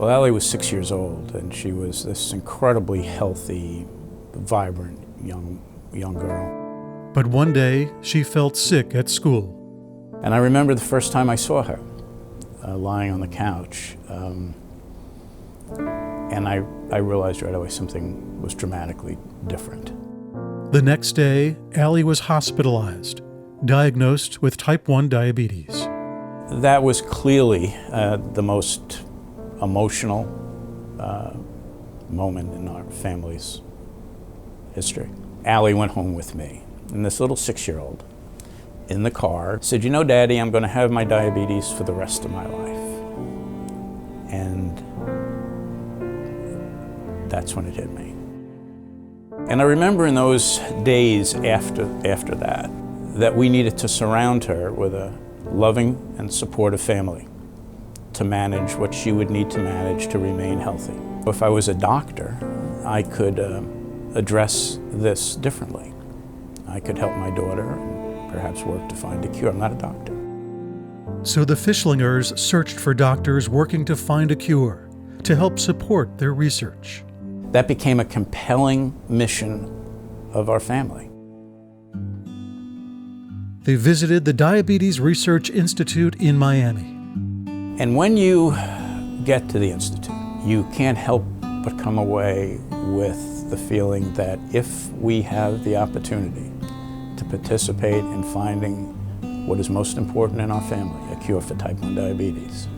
Well, Allie was 6 years old, and she was this incredibly healthy, vibrant young girl. But one day, she felt sick at school. And I remember the first time I saw her, lying on the couch. And I realized right away something was dramatically different. The next day, Allie was hospitalized, diagnosed with type 1 diabetes. That was clearly the most emotional moment in our family's history. Allie went home with me, and this little 6-year-old in the car said, "You know, Daddy, I'm going to have my diabetes for the rest of my life." And that's when it hit me. And I remember in those days after that we needed to surround her with a loving and supportive family to manage what she would need to manage to remain healthy. If I was a doctor, I could address this differently. I could help my daughter and perhaps work to find a cure. I'm not a doctor. So the Fishlingers searched for doctors working to find a cure, to help support their research. That became a compelling mission of our family. They visited the Diabetes Research Institute in Miami. And when you get to the Institute, you can't help but come away with the feeling that if we have the opportunity to participate in finding what is most important in our family, a cure for type 1 diabetes,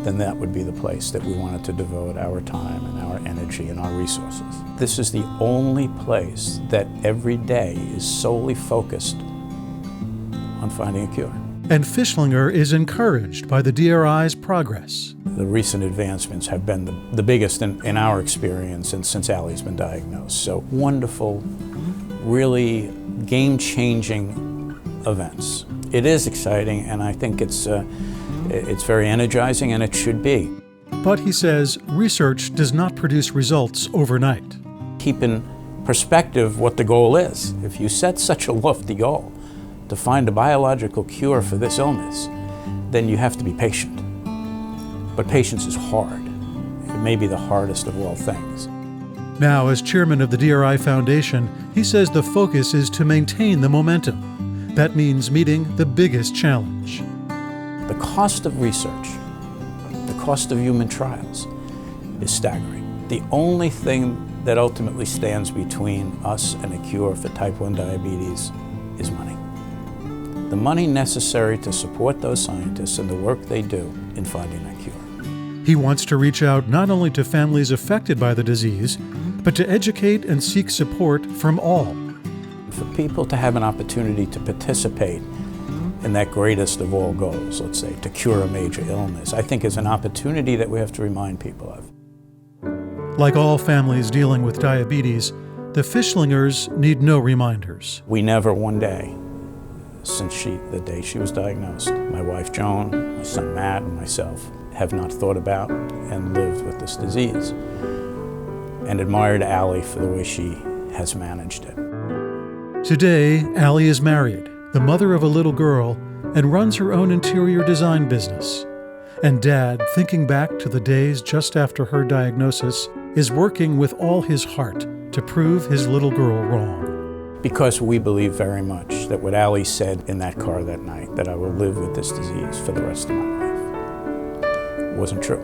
then that would be the place that we wanted to devote our time and our energy and our resources. This is the only place that every day is solely focused on finding a cure. And Fishlinger is encouraged by the DRI's progress. The recent advancements have been the biggest in our experience and since Allie's been diagnosed. So wonderful, really game-changing events. It is exciting, and I think it's very energizing, and it should be. But he says research does not produce results overnight. Keep in perspective what the goal is. If you set such a lofty goal to find a biological cure for this illness, then you have to be patient. But patience is hard. It may be the hardest of all things. Now, as chairman of the DRI Foundation, he says the focus is to maintain the momentum. That means meeting the biggest challenge. The cost of research, the cost of human trials, is staggering. The only thing that ultimately stands between us and a cure for type 1 diabetes is money. The money necessary to support those scientists and the work they do in finding a cure. He wants to reach out not only to families affected by the disease, but to educate and seek support from all. For people to have an opportunity to participate in that greatest of all goals, let's say, to cure a major illness, I think is an opportunity that we have to remind people of. Like all families dealing with diabetes, the Fishlingers need no reminders. We never one day, since the day she was diagnosed, my wife Joan, my son Matt, and myself have not thought about and lived with this disease, and admired Allie for the way she has managed it. Today, Allie is married, the mother of a little girl, and runs her own interior design business. And Dad, thinking back to the days just after her diagnosis, is working with all his heart to prove his little girl wrong. Because we believe very much that what Allie said in that car that night, that I will live with this disease for the rest of my life, wasn't true.